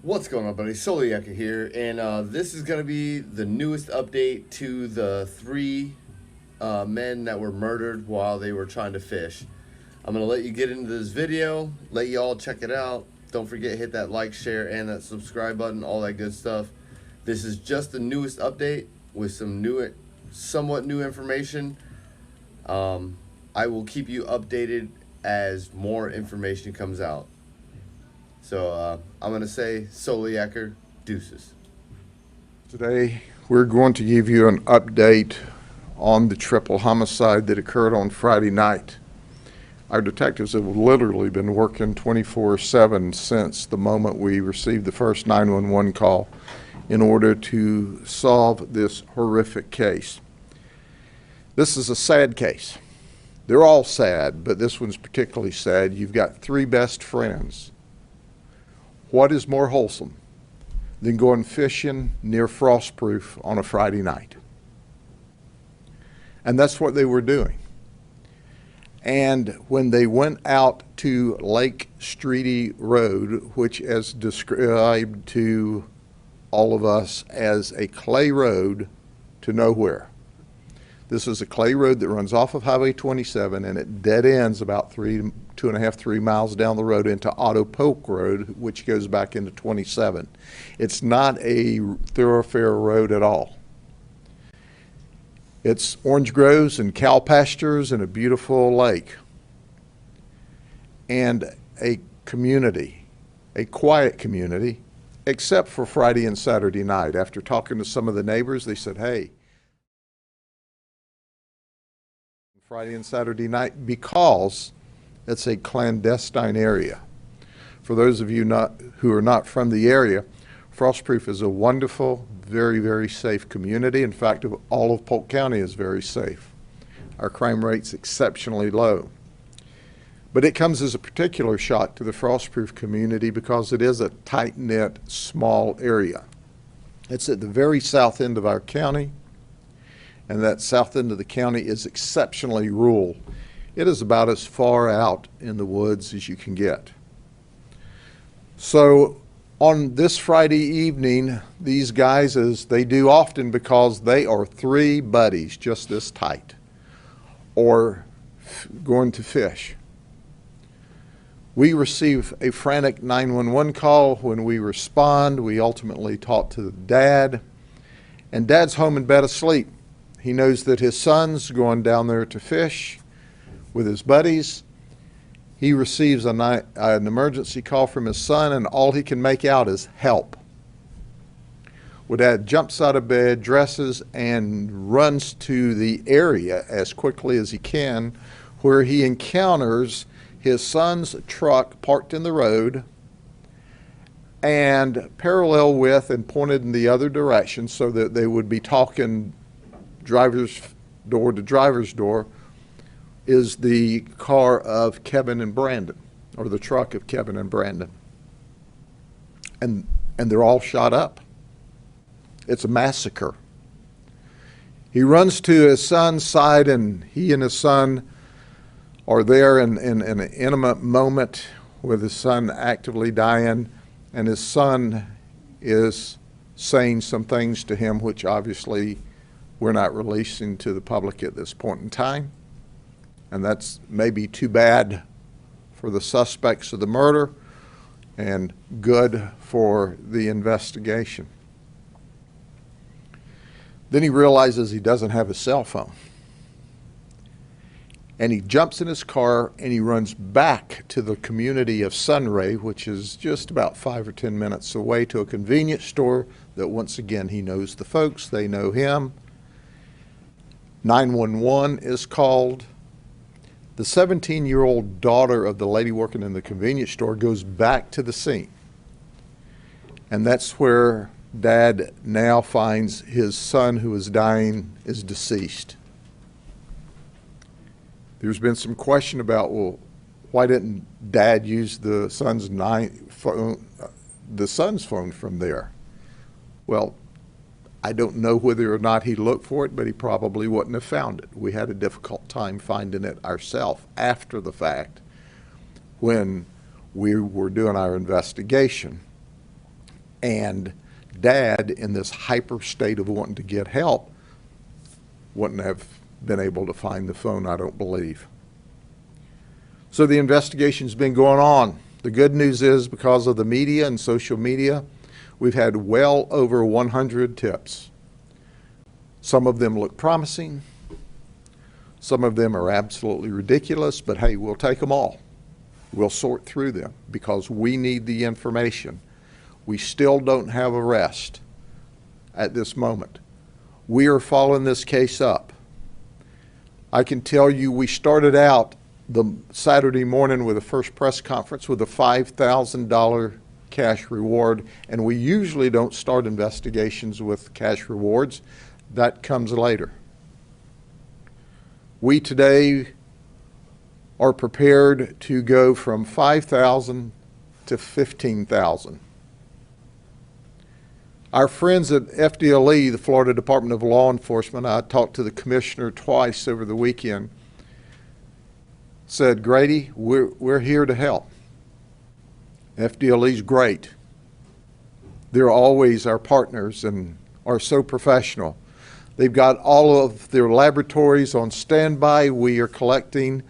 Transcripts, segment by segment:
What's going on, buddy? Soliaka here, and this is going to be the newest update to the three men that were murdered while they were trying to fish. I'm going to let you get into this video, let you all check it out. Don't forget, hit that like, share, and that subscribe button, all that good stuff. This is just the newest update with some somewhat new information. I will keep you updated as more information comes out. So I'm going to say Soliaker, deuces. Today, we're going to give you an update on the triple homicide that occurred on Friday night. Our detectives have literally been working 24/7 since the moment we received the first 911 call in order to solve this horrific case. This is a sad case. They're all sad, but this one's particularly sad. You've got three best friends. What is more wholesome than going fishing near Frostproof on a Friday night? And that's what they were doing. And when they went out to Lake Streety Road, which is described to all of us as a clay road to nowhere. This is a clay road that runs off of Highway 27, and it dead ends about 2.5, 3 miles down the road into Otto Polk Road, which goes back into 27. It's not a thoroughfare road at all. It's orange groves and cow pastures and a beautiful lake and a community, a quiet community, except for Friday and Saturday night. After talking to some of the neighbors, they said, hey, Friday and Saturday night, because it's a clandestine area. For those of you who are not from the area, Frostproof is a wonderful, very, very safe community. In fact, all of Polk County is very safe. Our crime rate's exceptionally low. But it comes as a particular shock to the Frostproof community because it is a tight-knit, small area. It's at the very south end of our county, and that south end of the county is exceptionally rural. It is about as far out in the woods as you can get. So on this Friday evening, these guys, as they do often because they are three buddies just this tight, or going to fish. We receive a frantic 911 call. When we respond, we ultimately talk to the dad, and Dad's home in bed asleep. He knows that his son's going down there to fish with his buddies. He receives an emergency call from his son, and all he can make out is help. Well, Dad jumps out of bed, dresses, and runs to the area as quickly as he can, where he encounters his son's truck parked in the road and parallel with and pointed in the other direction so that they would be talking driver's door to driver's door, is the car of Kevin and Brandon, or the truck of Kevin and Brandon. And they're all shot up. It's a massacre. He runs to his son's side, and he and his son are there in an intimate moment with his son actively dying, and his son is saying some things to him which obviously we're not releasing to the public at this point in time. And that's maybe too bad for the suspects of the murder and good for the investigation. Then he realizes he doesn't have a cell phone. And he jumps in his car and he runs back to the community of Sunray, which is just about 5 or 10 minutes away, to a convenience store that once again he knows the folks, they know him. 911 is called. The 17-year-old daughter of the lady working in the convenience store goes back to the scene. And that's where Dad now finds his son, who is dying, is deceased. There's been some question about, well, why didn't Dad use the son's phone from there? Well, I don't know whether or not he looked for it, but he probably wouldn't have found it. We had a difficult time finding it ourselves after the fact when we were doing our investigation. And Dad, in this hyper state of wanting to get help, wouldn't have been able to find the phone, I don't believe. So the investigation's been going on. The good news is, because of the media and social media, we've had well over 100 tips. Some of them look promising. Some of them are absolutely ridiculous, but hey, we'll take them all. We'll sort through them because we need the information. We still don't have arrest at this moment. We are following this case up. I can tell you we started out the Saturday morning with a first press conference with a $5,000 cash reward, and we usually don't start investigations with cash rewards. That comes later. We today are prepared to go from $5,000 to $15,000. Our friends at FDLE, the Florida Department of Law Enforcement, I talked to the commissioner twice over the weekend, said, Grady, we're here to help. FDLE's great. They're always our partners and are so professional. They've got all of their laboratories on standby. We are collecting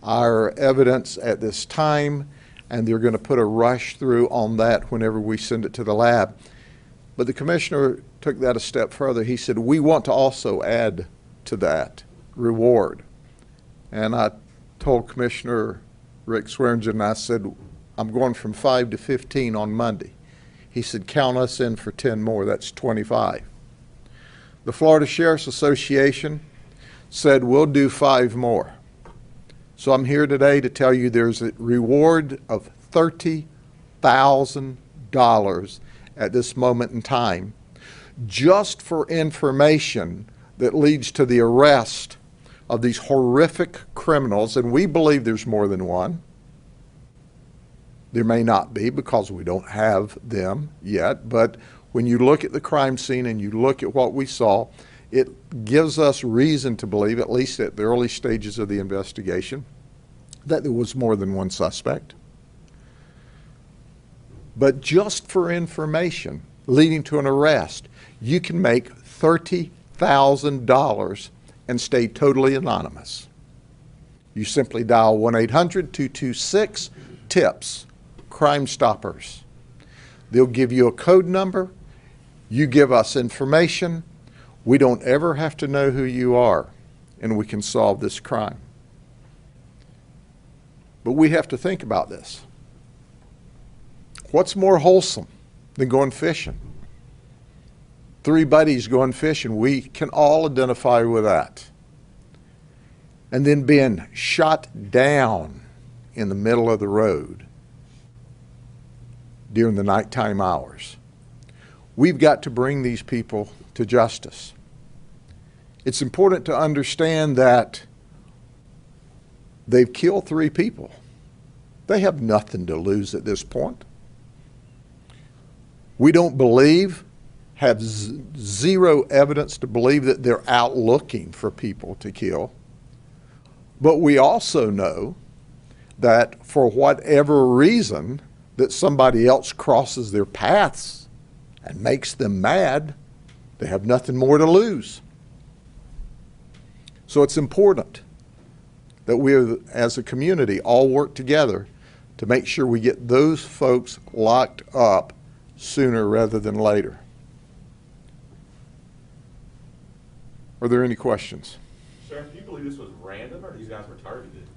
our evidence at this time, and they're going to put a rush through on that whenever we send it to the lab. But the commissioner took that a step further. He said, we want to also add to that reward. And I told Commissioner Rick Swearingen, I said, I'm going from 5 to 15 on Monday. He said, count us in for 10 more. That's 25. The Florida Sheriff's Association said, we'll do 5 more. So I'm here today to tell you there's a reward of $30,000 at this moment in time, just for information that leads to the arrest of these horrific criminals, and we believe there's more than one. There may not be because we don't have them yet, but when you look at the crime scene and you look at what we saw, it gives us reason to believe, at least at the early stages of the investigation, that there was more than one suspect. But just for information leading to an arrest, you can make $30,000 and stay totally anonymous. You simply dial 1-800-226-TIPS, Crime Stoppers. They'll give you a code number. You give us information. We don't ever have to know who you are, and we can solve this crime. But we have to think about this. What's more wholesome than going fishing? 3 buddies going fishing, we can all identify with that. And then being shot down in the middle of the road during the nighttime hours. We've got to bring these people to justice. It's important to understand that they've killed 3 people. They have nothing to lose at this point. We don't believe, have zero evidence to believe that they're out looking for people to kill. But we also know that for whatever reason that somebody else crosses their paths and makes them mad, they have nothing more to lose. So it's important that we as a community all work together to make sure we get those folks locked up sooner rather than later. Are there any questions? Sheriff, do you believe this was random or these guys were targeted?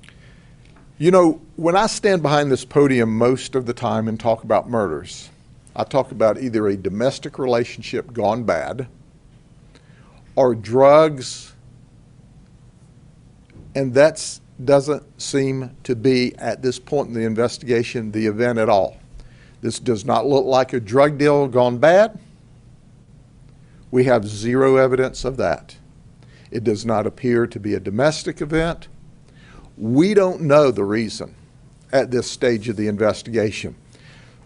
You know, when I stand behind this podium most of the time and talk about murders, I talk about either a domestic relationship gone bad or drugs, and that doesn't seem to be, at this point in the investigation, the event at all. This does not look like a drug deal gone bad. We have zero evidence of that. It does not appear to be a domestic event. We don't know the reason at this stage of the investigation.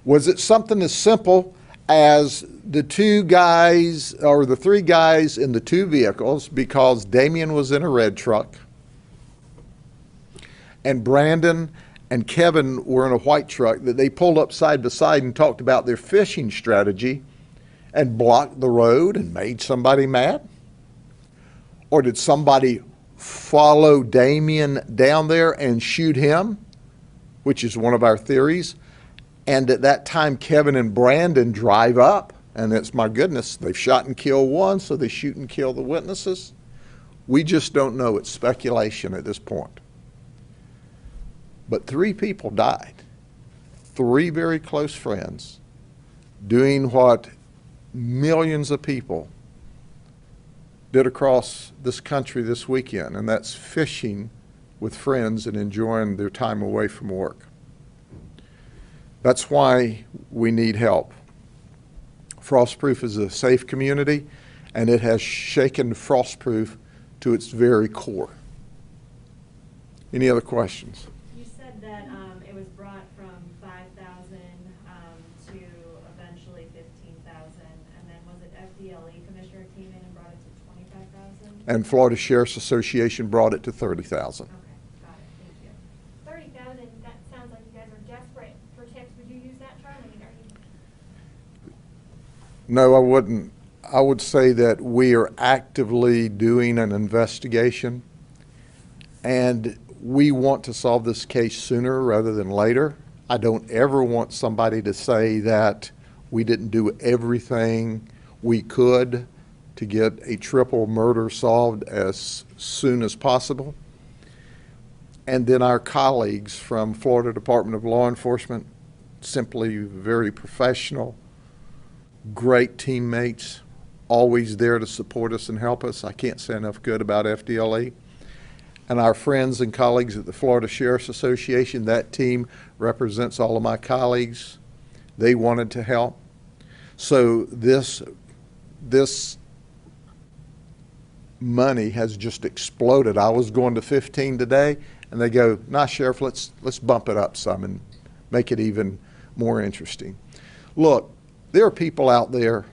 Was it something as simple as the 2 guys or the 3 guys in the 2 vehicles because Damien was in a red truck and Brandon and Kevin were in a white truck, that they pulled up side by side and talked about their fishing strategy and blocked the road and made somebody mad? Or did somebody follow Damien down there and shoot him, which is one of our theories? And at that time, Kevin and Brandon drive up, and it's, my goodness, they've shot and killed one, so they shoot and kill the witnesses. We just don't know. It's speculation at this point. But 3 people died. 3 very close friends doing what millions of people did across this country this weekend, and that's fishing with friends and enjoying their time away from work. That's why we need help. Frostproof is a safe community, and it has shaken Frostproof to its very core. Any other questions? You said that it was brought from 5,000 to eventually 15,000, and then was it FDLE commissioner came in and brought it to 25,000? And Florida Sheriff's Association brought it to 30,000. Okay, got it. Thank you. 30,000, that sounds like you guys are desperate for tips. Would you use that term? I mean, are you? No, I wouldn't. I would say that we are actively doing an investigation, and we want to solve this case sooner rather than later. I don't ever want somebody to say that we didn't do everything we could to get a triple murder solved as soon as possible. And then our colleagues from Florida Department of Law Enforcement, simply very professional, great teammates, always there to support us and help us. I can't say enough good about FDLE. And our friends and colleagues at the Florida Sheriff's Association, that team represents all of my colleagues. They wanted to help. So this money has just exploded. I was going to 15 today, and they go, nah, Sheriff, let's bump it up some and make it even more interesting. Look, there are people out there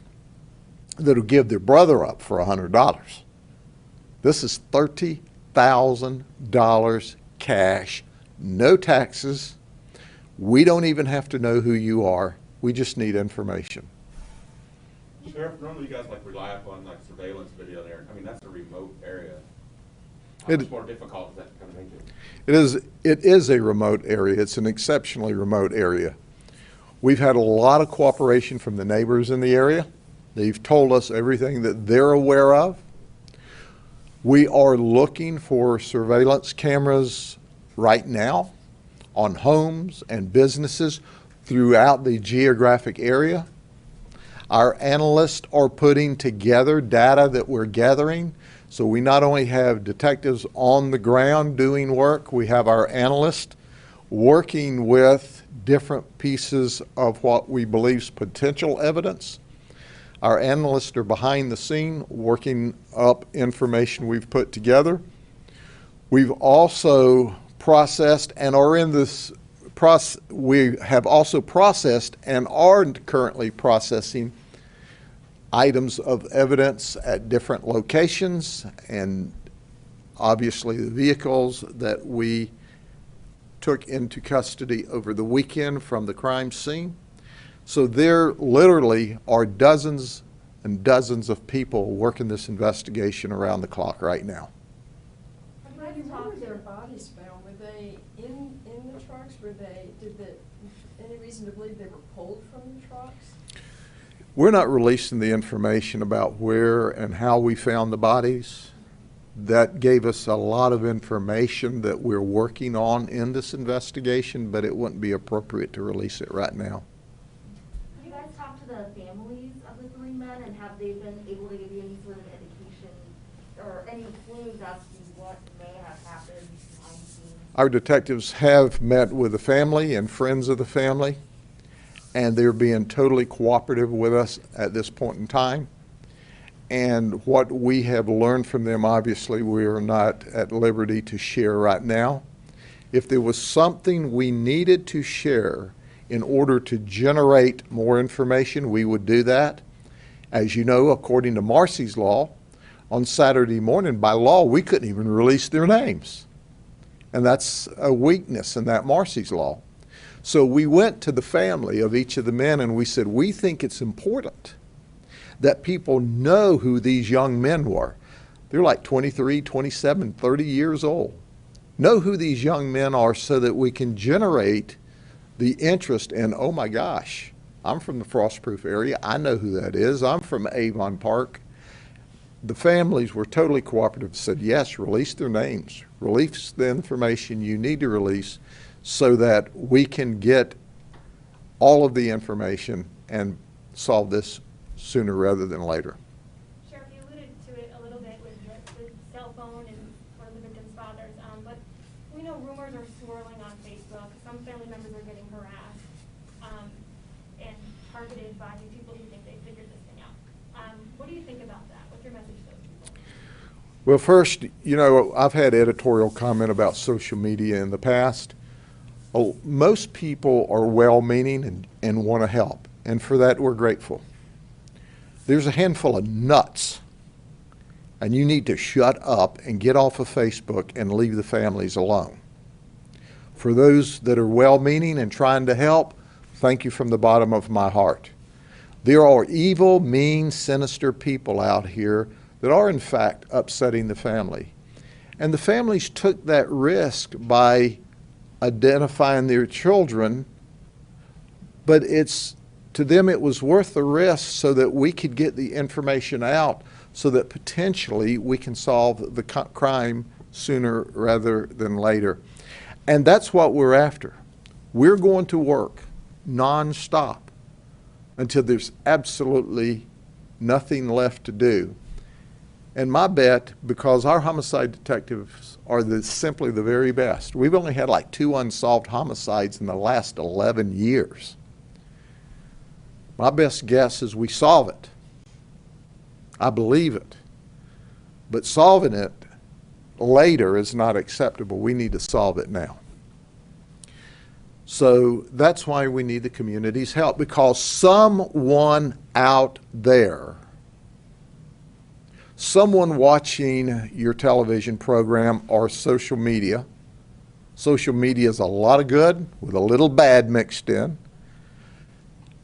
that'll give their brother up for $100. This is $30,000 cash, no taxes. We don't even have to know who you are. We just need information. Sheriff, normally you guys like rely upon like surveillance video there. I mean, that's a remote area. How It- much more difficult is that going to make it? It is a remote area. It's an exceptionally remote area. We've had a lot of cooperation from the neighbors in the area. They've told us everything that they're aware of. We are looking for surveillance cameras right now on homes and businesses throughout the geographic area. Our analysts are putting together data that we're gathering. So we not only have detectives on the ground doing work, we have our analysts working with different pieces of what we believe is potential evidence. Our analysts are behind the scene working up information we've put together. We've also processed and are in this process, we have also processed and are currently processing items of evidence at different locations, and obviously the vehicles that we took into custody over the weekend from the crime scene. So there literally are dozens and dozens of people working this investigation around the clock right now. Randy, where were their bodies found? Were they in the trucks? Any reason to believe they were pulled from the trucks? We're not releasing the information about where and how we found the bodies. That gave us a lot of information that we're working on in this investigation, but it wouldn't be appropriate to release it right now. Have you guys talked to the families of the 3 men, and have they been able to give you any sort of indication or any clues as to what may have happened behind the scenes? Our detectives have met with the family and friends of the family, and they're being totally cooperative with us at this point in time. And what we have learned from them, obviously, we are not at liberty to share right now. If there was something we needed to share in order to generate more information, we would do that. As you know, according to Marcy's law, on Saturday morning, by law, we couldn't even release their names. And that's a weakness in that Marsy's Law. So we went to the family of each of the men and we said, we think it's important that people know who these young men were. They're like 23, 27, 30 years old. Know who these young men are so that we can generate the interest in, oh my gosh, I'm from the Frostproof area. I know who that is. I'm from Avon Park. The families were totally cooperative, said, yes, release their names, release the information you need to release so that we can get all of the information and solve this sooner rather than later. Sheriff, you alluded to it a little bit with the cell phone and one of the victim's fathers, but we know rumors are swirling on Facebook. Some family members are getting harassed and targeted by people who think they figured this thing out. What do you think about that? What's your message to those people? Well, first, you know, I've had editorial comment about social media in the past. Oh, most people are well-meaning and want to help, and for that we're grateful. There's a handful of nuts, and you need to shut up and get off of Facebook and leave the families alone. For those that are well-meaning and trying to help, thank you from the bottom of my heart. There are evil, mean, sinister people out here that are in fact upsetting the family. And the families took that risk by identifying their children, but to them it was worth the risk so that we could get the information out so that potentially we can solve the crime sooner rather than later. And that's what we're after. We're going to work nonstop until there's absolutely nothing left to do. And my bet, because our homicide detectives are simply the very best, we've only had like 2 unsolved homicides in the last 11 years. My best guess is we solve it. I believe it. But solving it later is not acceptable. We need to solve it now. So that's why we need the community's help, because someone out there, someone watching your television program or social media is a lot of good with a little bad mixed in,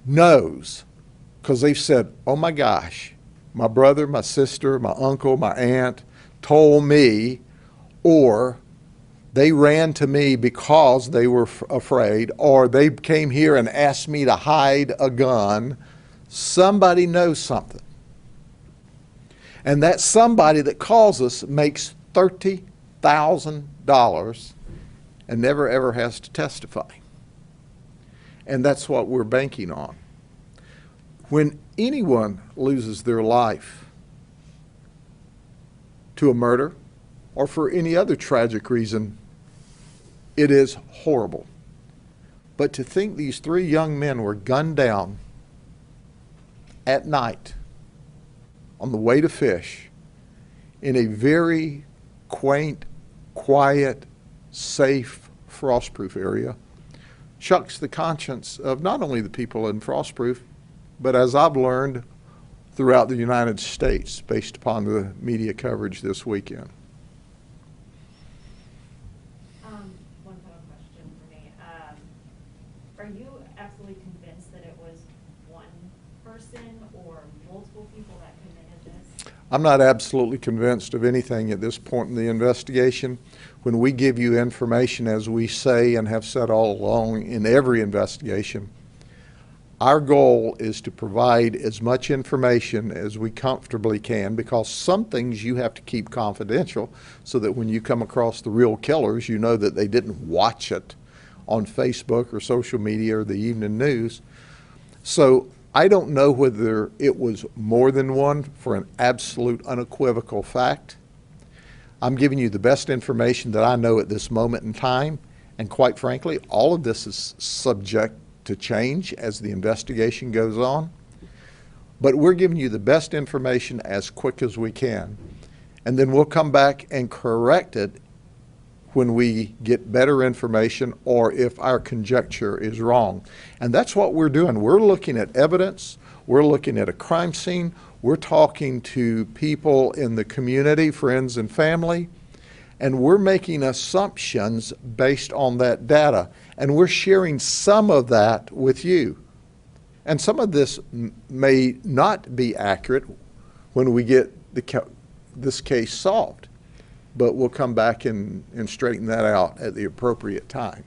knows, because they've said, oh my gosh, my brother, my sister, my uncle, my aunt told me, or they ran to me because they were afraid, or they came here and asked me to hide a gun. Somebody knows something. And that somebody that calls us makes $30,000 and never ever has to testify. And that's what we're banking on. When anyone loses their life to a murder or for any other tragic reason, it is horrible. But to think these 3 young men were gunned down at night on the way to fish in a very quaint, quiet, safe, Frostproof area shocks the conscience of not only the people in Frostproof, but as I've learned, throughout the United States based upon the media coverage this weekend. One final question for me. Are you absolutely convinced that it was one person or multiple people that committed this? I'm not absolutely convinced of anything at this point in the investigation. When we give you information, as we say and have said all along in every investigation, our goal is to provide as much information as we comfortably can, because some things you have to keep confidential so that when you come across the real killers, you know that they didn't watch it on Facebook or social media or the evening news. So I don't know whether it was more than one for an absolute unequivocal fact. I'm giving you the best information that I know at this moment in time, and quite frankly, all of this is subject to change as the investigation goes on. But we're giving you the best information as quick as we can. And then we'll come back and correct it when we get better information or if our conjecture is wrong. And that's what we're doing. We're looking at evidence. We're looking at a crime scene. We're talking to people in the community, friends and family. And we're making assumptions based on that data. And we're sharing some of that with you. And some of this may not be accurate when we get this case solved. But we'll come back and straighten that out at the appropriate time.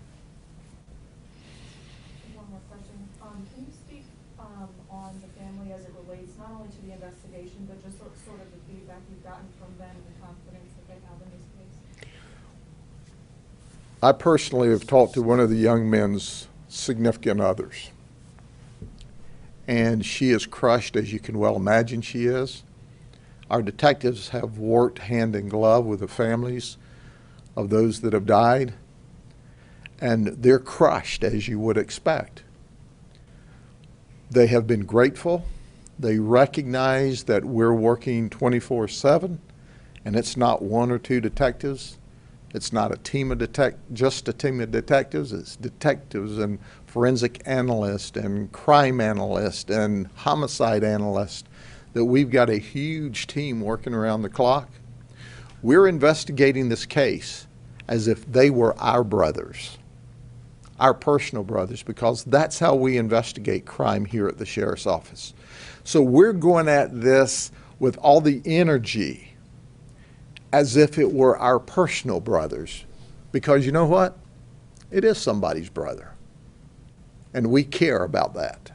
One more question. Can you speak on the family as it relates not only to the investigation, but just sort of the feedback you've gotten from them and the confidence that they have in this case? I personally have talked to one of the young men's significant others. And she is crushed, as you can well imagine she is. Our detectives have worked hand in glove with the families of those that have died, and they're crushed, as you would expect. They have been grateful. They recognize that we're working 24/7, and it's not one or two detectives. It's not a team of just a team of detectives. It's detectives and forensic analysts and crime analysts and homicide analysts. That we've got a huge team working around the clock. We're investigating this case as if they were our brothers, our personal brothers, because that's how we investigate crime here at the Sheriff's Office. So we're going at this with all the energy as if it were our personal brothers, because you know what? It is somebody's brother. And we care about that.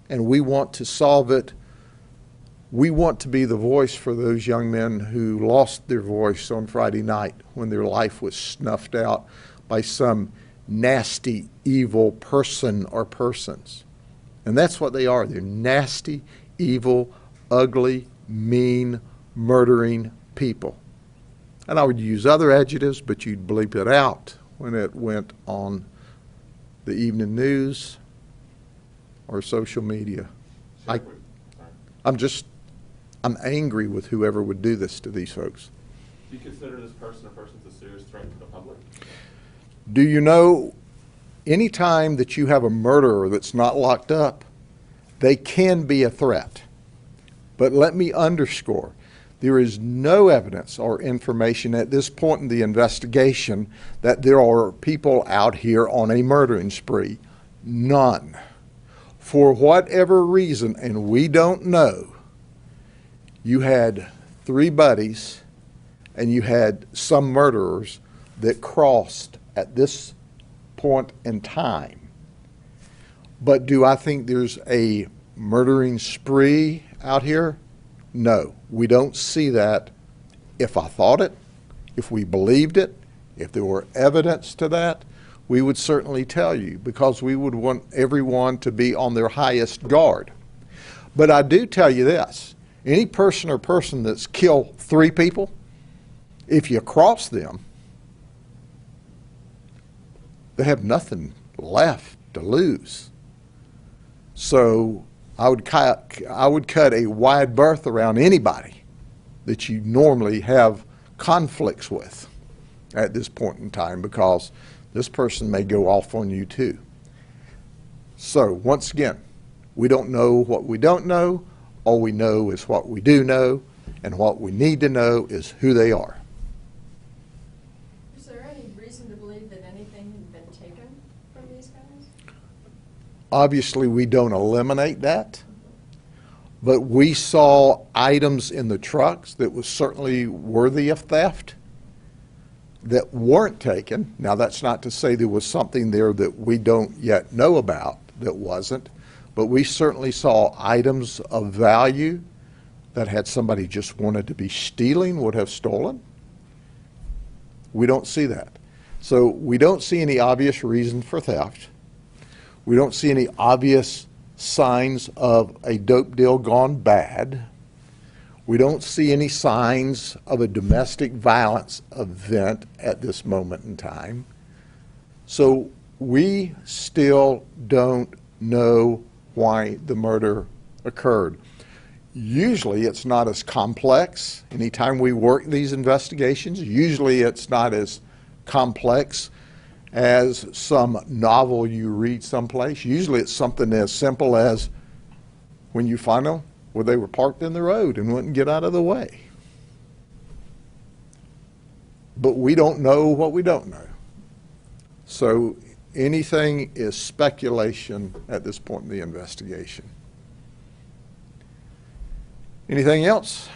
And we want to solve it. We want to be the voice for those young men who lost their voice on Friday night when their life was snuffed out by some nasty, evil person or persons. And that's what they are. They're nasty, evil, ugly, mean, murdering people. And I would use other adjectives, but you'd bleep it out when it went on the evening news or social media. I'm angry with whoever would do this to these folks. Do you consider this person or persons a serious threat to the public? Do you know, any time that you have a murderer that's not locked up, they can be a threat. But let me underscore, there is no evidence or information at this point in the investigation that there are people out here on a murdering spree. None. For whatever reason, and we don't know, you had 3 buddies and you had some murderers that crossed at this point in time. But do I think there's a murdering spree out here? No, we don't see that. If I thought it, if we believed it, if there were evidence to that, we would certainly tell you, because we would want everyone to be on their highest guard. But I do tell you this, any person or person that's killed 3 people, if you cross them, they have nothing left to lose. So I would cut a wide berth around anybody that you normally have conflicts with at this point in time, because this person may go off on you too. So once again, we don't know what we don't know. All we know is what we do know, and what we need to know is who they are. Is there any reason to believe that anything had been taken from these guys? Obviously, we don't eliminate that, but we saw items in the trucks that was certainly worthy of theft that weren't taken. Now, that's not to say there was something there that we don't yet know about that wasn't, but we certainly saw items of value that had somebody just wanted to be stealing would have stolen. We don't see that. So we don't see any obvious reason for theft. We don't see any obvious signs of a dope deal gone bad. We don't see any signs of a domestic violence event at this moment in time. So we still don't know why the murder occurred. Usually it's not as complex. Anytime we work these investigations, usually it's not as complex as some novel you read someplace. Usually it's something as simple as when you find them, where they were parked in the road and wouldn't get out of the way. But we don't know what we don't know. So anything is speculation at this point in the investigation. Anything else?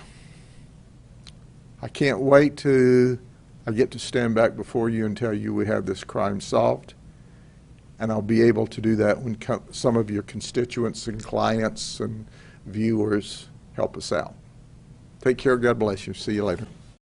I can't wait till I get to stand back before you and tell you we have this crime solved. And I'll be able to do that when some of your constituents and clients and viewers help us out. Take care. God bless you. See you later.